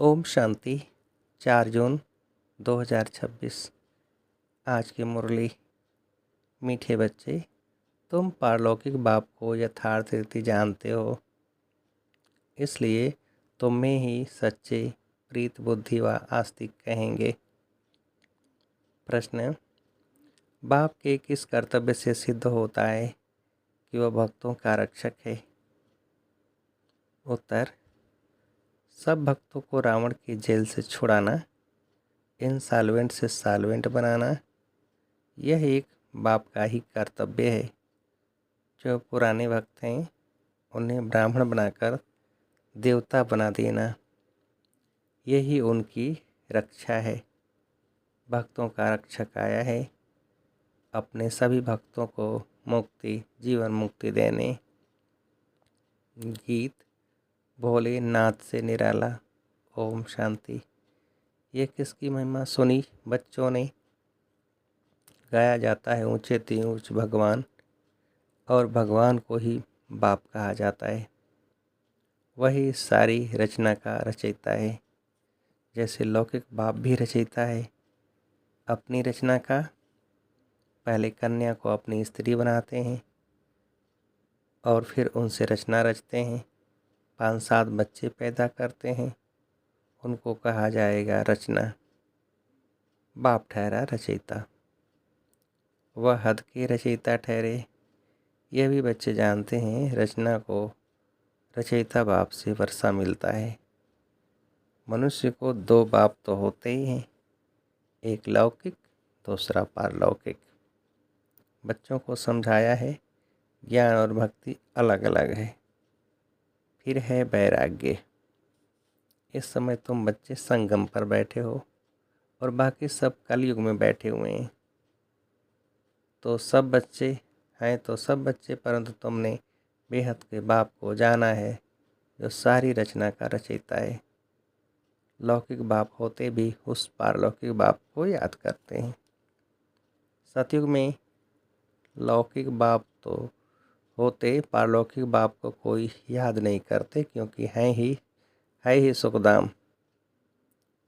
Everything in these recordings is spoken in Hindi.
ओम शांति। 4 जून 2026। आज की मुरली। मीठे बच्चे, तुम पारलौकिक बाप को यथार्थ रीति जानते हो, इसलिए तुम में ही सच्चे प्रीत बुद्धि व आस्तिक कहेंगे। प्रश्न: बाप के किस कर्तव्य से सिद्ध होता है कि वह भक्तों का रक्षक है? उत्तर: सब भक्तों को रावण की जेल से छुड़ाना, इंसॉल्वेंट से सॉल्वेंट बनाना, यह एक बाप का ही कर्तव्य है। जो पुराने भक्त हैं उन्हें ब्राह्मण बनाकर देवता बना देना, यही उनकी रक्षा है। भक्तों का रक्षक आया है अपने सभी भक्तों को मुक्ति, जीवन मुक्ति देने। गीत भोलेनाथ से निराला। ओम शांति। ये किसकी महिमा सुनी बच्चों ने? गाया जाता है ऊंचे ते ऊंच भगवान, और भगवान को ही बाप कहा जाता है। वही सारी रचना का रचयिता है। जैसे लौकिक बाप भी रचयिता है अपनी रचना का। पहले कन्या को अपनी स्त्री बनाते हैं और फिर उनसे रचना रचते हैं। 5-7 बच्चे पैदा करते हैं, उनको कहा जाएगा रचना। बाप ठहरा रचयिता, वह हद के रचयिता ठहरे। यह भी बच्चे जानते हैं रचना को रचयिता बाप से वर्षा मिलता है। मनुष्य को 2 बाप तो होते ही हैं, एक लौकिक, दूसरा पारलौकिक। बच्चों को समझाया है ज्ञान और भक्ति अलग अलग है। फिर है वैराग्य। इस समय तुम बच्चे संगम पर बैठे हो और बाकी सब कलयुग में बैठे हुए हैं। तो सब बच्चे परंतु तुमने बेहद के बाप को जाना है जो सारी रचना का रचयिता है। लौकिक बाप होते भी उस पारलौकिक बाप को याद करते हैं। सतयुग में लौकिक बाप तो होते, पारलौकिक बाप को कोई याद नहीं करते, क्योंकि है ही सुखधाम।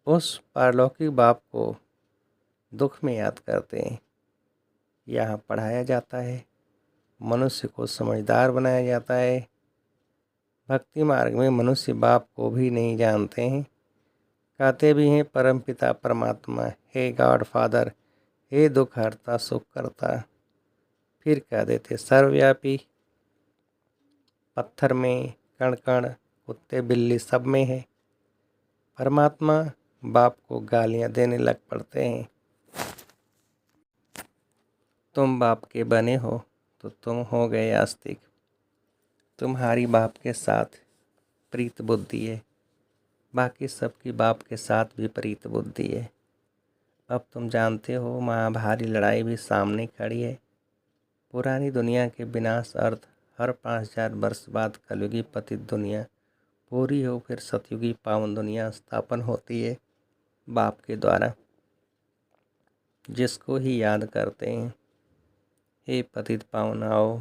उस पारलौकिक बाप को दुख में याद करते हैं। यहाँ पढ़ाया जाता है, मनुष्य को समझदार बनाया जाता है। भक्ति मार्ग में मनुष्य बाप को भी नहीं जानते हैं। कहते भी हैं परम पिता परमात्मा, हे गॉड फादर, हे दुख हरता सुख करता। फिर कह देते सर्वव्यापी। पत्थर में, कण कण, कुत्ते बिल्ली सब में है। परमात्मा बाप को गालियां देने लग पड़ते हैं। तुम बाप के बने हो तो तुम हो गए आस्तिक। तुम्हारी बाप के साथ प्रीत बुद्धि है, बाकी सबकी बाप के साथ भी प्रीत बुद्धि है। अब तुम जानते हो महाभारी लड़ाई भी सामने खड़ी है। पुरानी दुनिया के विनाश अर्थ हर 5000 वर्ष बाद कलयुगी पतित दुनिया पूरी हो, फिर सतयुगी पावन दुनिया स्थापन होती है बाप के द्वारा, जिसको ही याद करते हैं। हे पतित पावन आओ,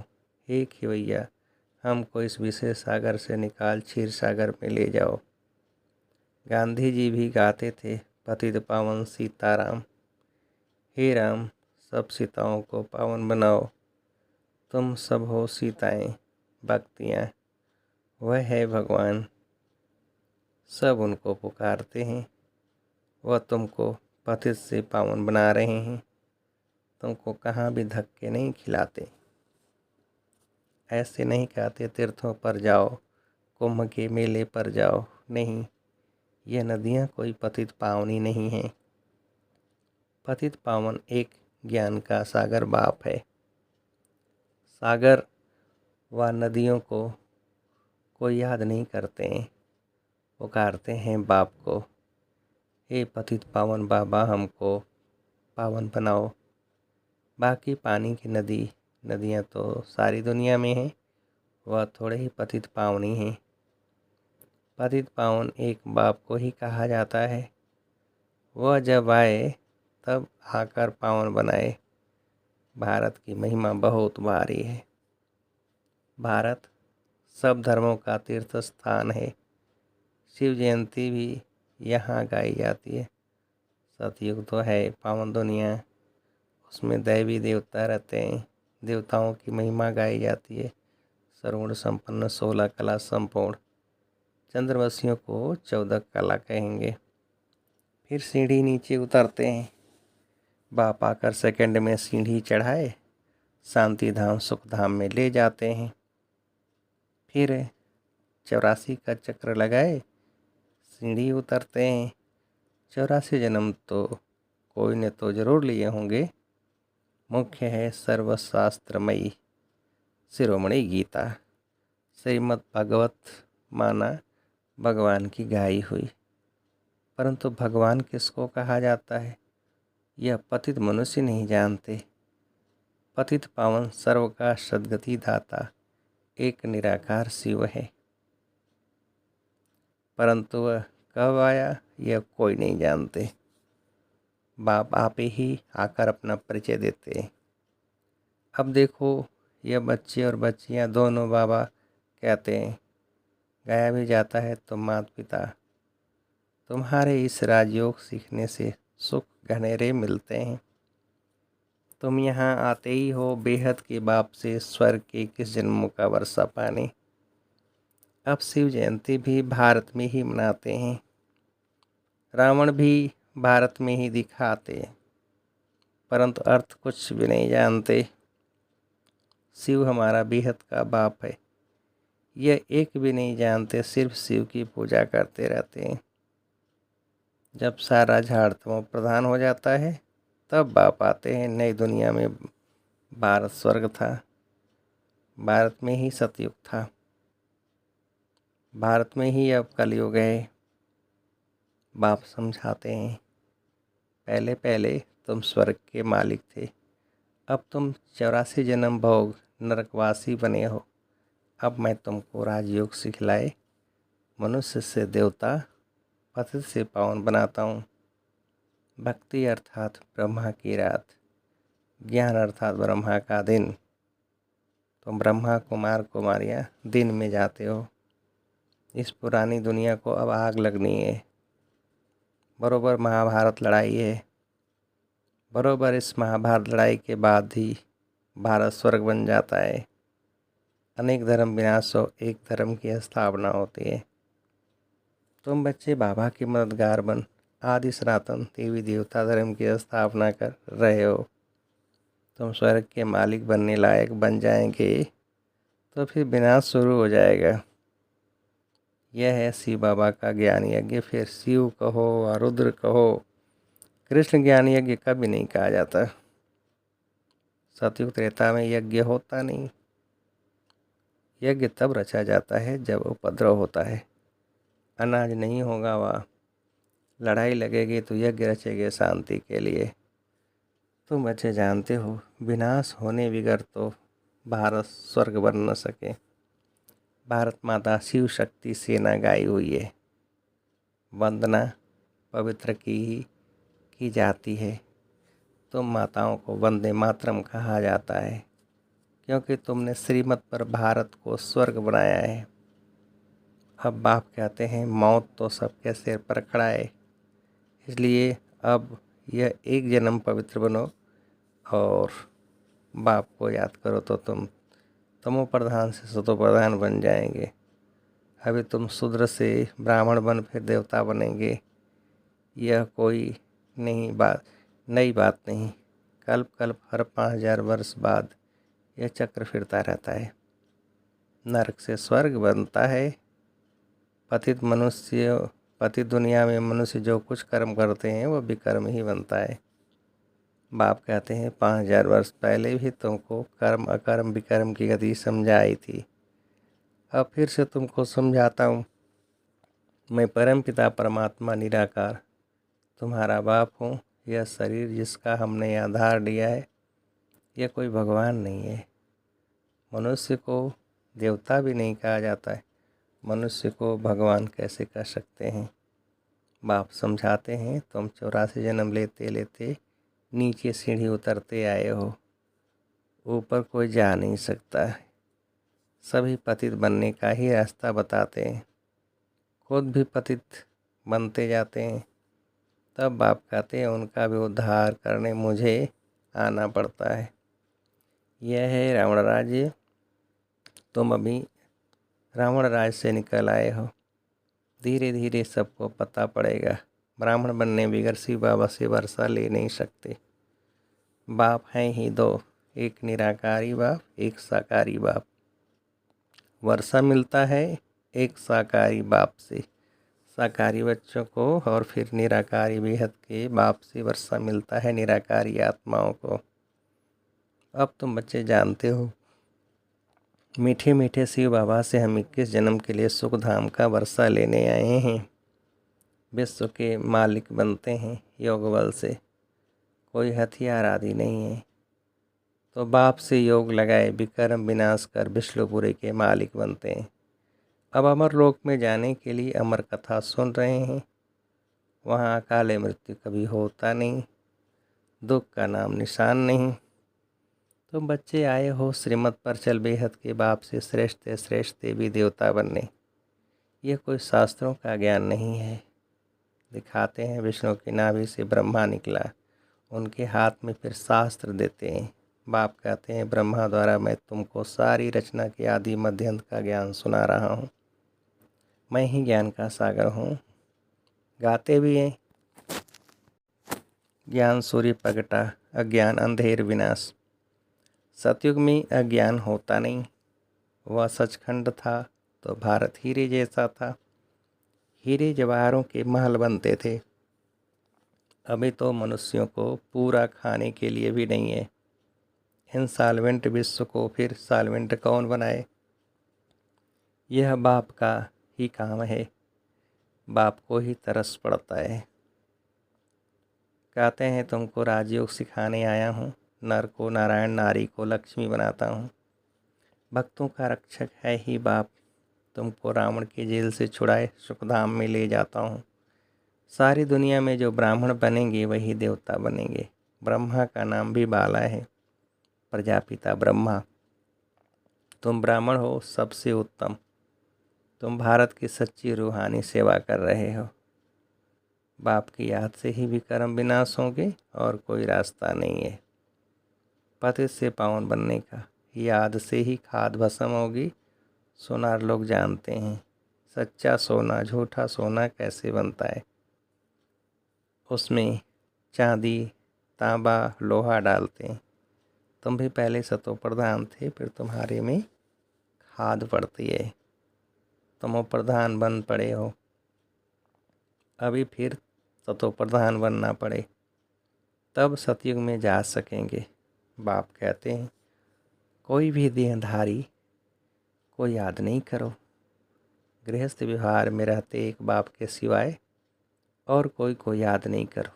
हे खिवैया, हमको इस विशेष सागर से निकाल क्षीर सागर में ले जाओ। गांधी जी भी गाते थे पतित पावन सीताराम। हे राम, सब सीताओं को पावन बनाओ। तुम सब हो सीताएं, भक्तियाँ, वह है भगवान। सब उनको पुकारते हैं, वह तुमको पतित से पावन बना रहे हैं। तुमको कहाँ भी धक्के नहीं खिलाते। ऐसे नहीं कहते तीर्थों पर जाओ, कुंभ के मेले पर जाओ। नहीं, यह नदियाँ कोई पतित पावनी नहीं हैं। पतित पावन एक ज्ञान का सागर बाप है। सागर व नदियों को कोई याद नहीं करते हैं, पुकारते हैं बाप को। हे पतित पावन बाबा, हमको पावन बनाओ। बाकी पानी की नदियाँ तो सारी दुनिया में हैं, वह थोड़े ही पतित पावनी हैं। पतित पावन एक बाप को ही कहा जाता है। वह जब आए तब आकर पावन बनाए। भारत की महिमा बहुत भारी है। भारत सब धर्मों का तीर्थ स्थान है। शिव जयंती भी यहाँ गाई जाती है। सतयुग तो है पावन दुनिया, उसमें दैवी देवता रहते हैं, देवताओं की महिमा गाई जाती है। सर्वगुण संपन्न 16 कला संपूर्ण, चंद्रवंशियों को 14 कला कहेंगे। फिर सीढ़ी नीचे उतरते हैं। बाप आकर सेकंड में सीढ़ी चढ़ाए, शांति धाम सुख धाम में ले जाते हैं। फिर 84 का चक्र लगाए, सीढ़ी उतरते हैं। 84 जन्म तो कोई ने तो जरूर लिए होंगे। मुख्य है सर्वशास्त्रमयी शिरोमणि गीता, श्रीमद् भागवत माना भगवान की गाई हुई। परंतु भगवान किसको कहा जाता है, यह पतित मनुष्य नहीं जानते। पतित पावन सर्व का सद्गति दाता एक निराकार शिव है, परंतु वह कब आया यह कोई नहीं जानते। बाप आप ही आकर अपना परिचय देते हैं। अब देखो, यह बच्चे और बच्चियां दोनों बाबा कहते हैं। गाया भी जाता है तो माता पिता, तुम्हारे इस राजयोग सीखने से सुख घनेरे मिलते हैं। तुम यहाँ आते ही हो बेहद के बाप से स्वर्ग के 21 जन्मों का वर्षा पाने। अब शिव जयंती भी भारत में ही मनाते हैं, रावण भी भारत में ही दिखाते, परंतु अर्थ कुछ भी नहीं जानते। शिव हमारा बेहद का बाप है, यह एक भी नहीं जानते, सिर्फ शिव की पूजा करते रहते हैं। जब सारा झाड़ तमो प्रधान हो जाता है तब बाप आते हैं। नई दुनिया में भारत स्वर्ग था, भारत में ही सतयुग था, भारत में ही अब कलयुग है। बाप समझाते हैं, पहले पहले तुम स्वर्ग के मालिक थे, अब तुम 84 जन्म भोग नरकवासी बने हो। अब मैं तुमको राजयोग सिखलाए मनुष्य से देवता, पतित से पावन बनाता हूँ। भक्ति अर्थात ब्रह्मा की रात, ज्ञान अर्थात ब्रह्मा का दिन। तुम ब्रह्मा कुमार कुमारियाँ दिन में जाते हो। इस पुरानी दुनिया को अब आग लगनी है। बरोबर महाभारत लड़ाई है, बरोबर इस महाभारत लड़ाई के बाद ही भारत स्वर्ग बन जाता है। अनेक धर्म विनाश हो, एक धर्म की स्थापना होती है। तुम बच्चे बाबा के मददगार बन आदि सनातन देवी देवता धर्म की स्थापना कर रहे हो। तुम स्वर्ग के मालिक बनने लायक बन जाएंगे तो फिर विनाश शुरू हो जाएगा। यह है शिव बाबा का ज्ञान यज्ञ। फिर शिव कहो और रुद्र कहो, कृष्ण ज्ञान यज्ञ कभी नहीं कहा जाता। सतयुग त्रेता में यज्ञ होता नहीं। यज्ञ तब रचा जाता है जब उपद्रव होता है, अनाज नहीं होगा, वहाँ लड़ाई लगेगी तो यज्ञ रचेंगे शांति के लिए। तुम बच्चे जानते हो विनाश होने बिगर तो भारत स्वर्ग बन न सके। भारत माता शिव शक्ति सेना गाई हुई है, वंदना पवित्र की जाती है। तुम माताओं को वंदे मातरम कहा जाता है, क्योंकि तुमने श्रीमत पर भारत को स्वर्ग बनाया है। अब बाप कहते हैं मौत तो सबके सिर पर खड़ा है, इसलिए अब यह एक जन्म पवित्र बनो और बाप को याद करो तो तुम तमो प्रधान से सतो प्रधान बन जाएंगे। अभी तुम शूद्र से ब्राह्मण बन फिर देवता बनेंगे, यह कोई नई बात नहीं। कल्प कल्प हर 5000 वर्ष बाद यह चक्र फिरता रहता है। नरक से स्वर्ग बनता है। पतित दुनिया में मनुष्य जो कुछ कर्म करते हैं वो विकर्म ही बनता है। बाप कहते हैं 5000 वर्ष पहले भी तुमको कर्म अकर्म विकर्म की गति समझाई थी, अब फिर से तुमको समझाता हूँ। मैं परम पिता परमात्मा निराकार तुम्हारा बाप हूँ। यह शरीर जिसका हमने आधार लिया है यह कोई भगवान नहीं है। मनुष्य को देवता भी नहीं कहा जाता है, मनुष्य को भगवान कैसे कह सकते हैं। बाप समझाते हैं तुम 84 जन्म लेते लेते नीचे सीढ़ी उतरते आए हो, ऊपर कोई जा नहीं सकता है। सभी पतित बनने का ही रास्ता बताते हैं, खुद भी पतित बनते जाते हैं। तब बाप कहते हैं उनका भी उद्धार करने मुझे आना पड़ता है। यह है रावण राज्य। तुम अभी रावण राज्य से निकल आए हो। धीरे धीरे सबको पता पड़ेगा। ब्राह्मण बनने बगैर शिव बाबा से वर्षा ले नहीं सकते। बाप हैं ही दो, एक निराकारी बाप, एक साकारी बाप। वर्षा मिलता है एक साकारी बाप से, साकारी बच्चों को, और फिर निराकारी बेहद के बाप से वर्षा मिलता है निराकारी आत्माओं को। अब तुम बच्चे जानते हो, मीठे मीठे शिव बाबा से हम 21 जन्म के लिए सुख धाम का वर्षा लेने आए हैं। विश्व के मालिक बनते हैं योग बल से, कोई हथियार आदि नहीं है। तो बाप से योग लगाए विक्रम विनाश कर विष्णुपुरी के मालिक बनते हैं। अब अमर लोक में जाने के लिए अमर कथा सुन रहे हैं। वहाँ अकाले मृत्यु कभी होता नहीं, दुख का नाम निशान नहीं। तुम बच्चे आए हो श्रीमत पर चल बेहद के बाप से श्रेष्ठ श्रेष्ठ देवी देवता बनने। ये कोई शास्त्रों का ज्ञान नहीं है। दिखाते हैं विष्णु की नाभि से ब्रह्मा निकला, उनके हाथ में फिर शास्त्र देते हैं। बाप कहते हैं ब्रह्मा द्वारा मैं तुमको सारी रचना के आदि मध्यंत का ज्ञान सुना रहा हूँ। मैं ही ज्ञान का सागर हूँ। गाते भी हैं, ज्ञान सूर्य प्रगटा, अज्ञान अंधेर विनाश। सतयुग में अज्ञान होता नहीं। वह सचखंड था तो भारत हीरे जैसा था। हीरे जवाहरों के महल बनते थे। अभी तो मनुष्यों को पूरा खाने के लिए भी नहीं है। इंसॉल्वेंट विश्व को फिर सॉल्वेंट कौन बनाए? यह बाप का ही काम है। बाप को ही तरस पड़ता है। कहते हैं तुमको राजयोग सिखाने आया हूँ। नर को नारायण, नारी को लक्ष्मी बनाता हूँ। भक्तों का रक्षक है ही बाप। तुमको रावण की जेल से छुड़ाए सुखधाम में ले जाता हूँ। सारी दुनिया में जो ब्राह्मण बनेंगे वही देवता बनेंगे। ब्रह्मा का नाम भी बाला है, प्रजापिता ब्रह्मा। तुम ब्राह्मण हो सबसे उत्तम। तुम भारत की सच्ची रूहानी सेवा कर रहे हो। बाप की याद से ही विक्रम विनाश होंगे और कोई रास्ता नहीं है पतित से पावन बनने का। याद से ही खाद भस्म होगी। सोनार लोग जानते हैं सच्चा सोना झूठा सोना कैसे बनता है। उसमें चांदी, तांबा, लोहा डालते हैं। तुम भी पहले सतो प्रधान थे, फिर तुम्हारे में खाद पड़ती है। तुम प्रधान बन पड़े हो, अभी फिर सतो प्रधान बनना पड़े, तब सतयुग में जा सकेंगे। बाप कहते हैं कोई भी देहधारी को याद नहीं करो। गृहस्थ व्यवहार में रहते एक बाप के सिवाय और कोई को याद नहीं करो,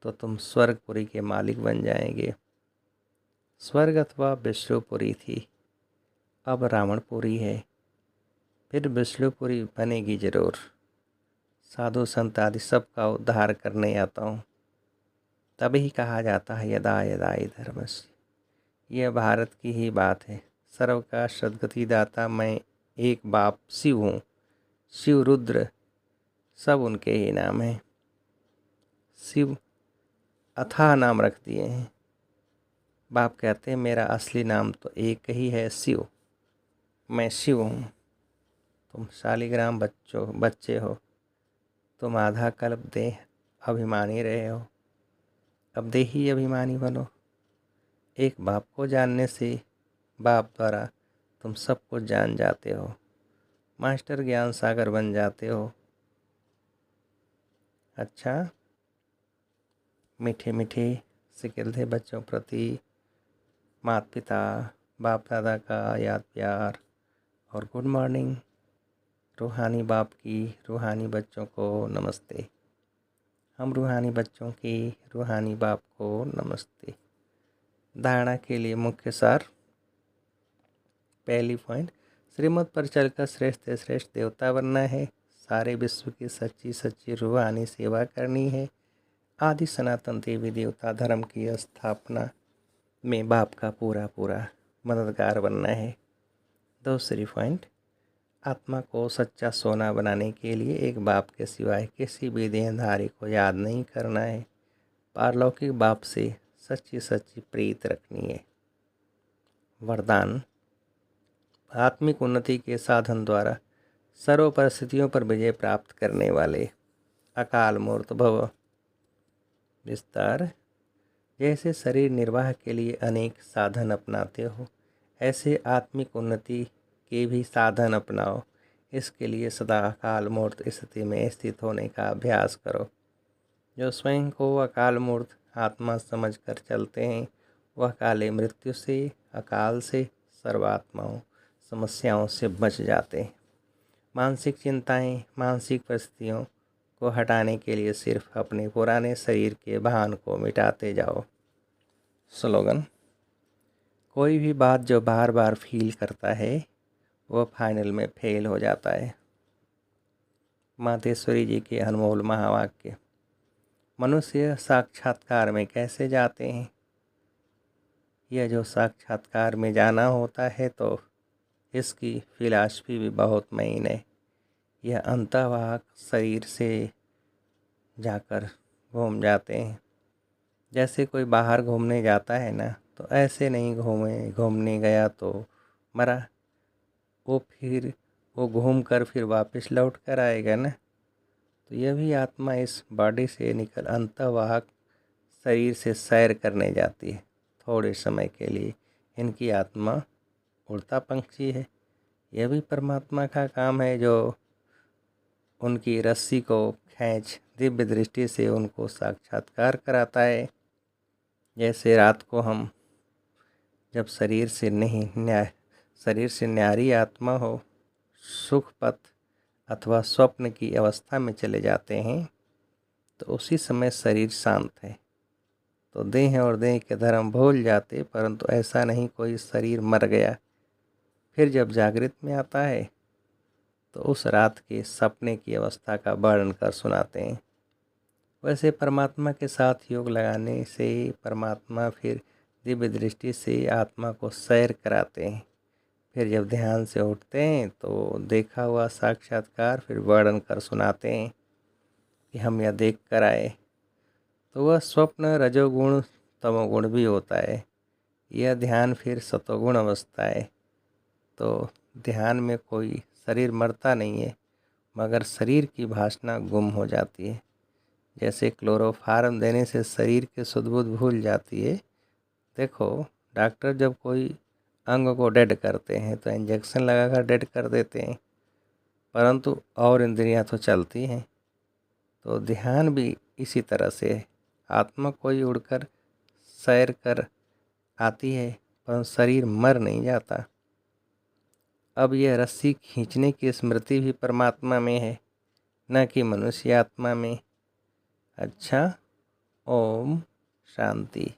तो तुम स्वर्गपुरी के मालिक बन जाएंगे। स्वर्ग अथवा विष्णुपुरी थी, अब रावणपुरी है, फिर विष्णुपुरी बनेगी जरूर। साधु संत आदि सबका उद्धार करने आता हूँ। तभी कहा जाता है यदा यदा हि धर्मस्य। यह भारत की ही बात है। सर्व का सद्गति दाता मैं एक बाप शिव हूँ। शिव रुद्र सब उनके ही नाम हैं। शिव अथाह नाम रख दिए हैं। बाप कहते हैं मेरा असली नाम तो एक ही है, शिव। मैं शिव हूँ। तुम शालिग्राम बच्चे हो। तुम आधा कल्प देह अभिमानी रहे हो, अब देही अभिमानी बनो। एक बाप को जानने से बाप द्वारा तुम सब कुछ जान जाते हो। मास्टर ज्ञान सागर बन जाते हो। अच्छा, मीठे मीठे सिकल थे बच्चों प्रति माता पिता बाप दादा का याद प्यार और गुड मॉर्निंग। रूहानी बाप की रूहानी बच्चों को नमस्ते। हम रूहानी बच्चों की रूहानी बाप को नमस्ते। धारणा के लिए मुख्य सार। पहली पॉइंट, श्रीमत पर चलकर श्रेष्ठ से श्रेष्ठ देवता बनना है। सारे विश्व की सच्ची सच्ची रूहानी सेवा करनी है। आदि सनातन देवी देवता धर्म की स्थापना में बाप का पूरा पूरा मददगार बनना है। दूसरी पॉइंट, आत्मा को सच्चा सोना बनाने के लिए एक बाप के सिवाय किसी भी देहधारी को याद नहीं करना है। पारलौकिक बाप से सच्ची सच्ची प्रीत रखनी है। वरदान। आत्मिक उन्नति के साधन द्वारा सर्व परिस्थितियों पर विजय प्राप्त करने वाले अकाल मूर्त भव। विस्तार। जैसे शरीर निर्वाह के लिए अनेक साधन अपनाते हो, ऐसे आत्मिक उन्नति के भी साधन अपनाओ। इसके लिए सदा अकाल मूर्त स्थिति में स्थित होने का अभ्यास करो। जो स्वयं को अकाल मूर्त आत्मा समझकर चलते हैं, वह काले मृत्यु से, अकाल से, सर्वात्माओं समस्याओं से बच जाते हैं। मानसिक चिंताएं, मानसिक परिस्थितियों को हटाने के लिए सिर्फ अपने पुराने शरीर के भान को मिटाते जाओ। स्लोगन। कोई भी बात जो बार बार फील करता है, वह फाइनल में फेल हो जाता है। मातेश्वरी जी के अनमोल महावाक्य। मनुष्य साक्षात्कार में कैसे जाते हैं? यह जो साक्षात्कार में जाना होता है, तो इसकी फिलॉसफी भी बहुत महीन है। यह अंतर्वाहक शरीर से जाकर घूम जाते हैं। जैसे कोई बाहर घूमने जाता है ना, तो ऐसे नहीं घूमने गया तो मरा, वो घूम कर फिर वापस लौट कर आएगा ना। तो यह भी आत्मा इस बॉडी से निकल अंतर्वाहक शरीर से सैर करने जाती है थोड़े समय के लिए। इनकी आत्मा उड़ता पंछी है। यह भी परमात्मा का काम है, जो उनकी रस्सी को खींच दिव्य दृष्टि से उनको साक्षात्कार कराता है। जैसे रात को हम जब शरीर से न्यारी आत्मा हो, सुख पथ अथवा स्वप्न की अवस्था में चले जाते हैं, तो उसी समय शरीर शांत है, तो देह और देह के धर्म भूल जाते। परंतु ऐसा नहीं, कोई शरीर मर गया फिर जब जागृत में आता है, तो उस रात के सपने की अवस्था का वर्णन कर सुनाते हैं। वैसे परमात्मा के साथ योग लगाने से परमात्मा फिर दिव्य दृष्टि से आत्मा को सैर कराते हैं। फिर जब ध्यान से उठते हैं, तो देखा हुआ साक्षात्कार फिर वर्णन कर सुनाते हैं कि हम यह देख कर आए। तो वह स्वप्न रजोगुण तमोगुण भी होता है। यह ध्यान फिर सतोगुण अवस्था है। तो ध्यान में कोई शरीर मरता नहीं है, मगर शरीर की भाषना गुम हो जाती है। जैसे क्लोरोफार्म देने से शरीर के सुध बुध भूल जाती है। देखो, डॉक्टर जब कोई अंग को डेड करते हैं, तो इंजेक्शन लगाकर डेड कर देते हैं, परंतु और इंद्रियां तो चलती हैं। तो ध्यान भी इसी तरह से है। आत्मा कोई उड़कर सैर कर आती है, पर शरीर मर नहीं जाता। अब यह रस्सी खींचने की स्मृति भी परमात्मा में है, न कि मनुष्य आत्मा में। अच्छा, ओम शांति।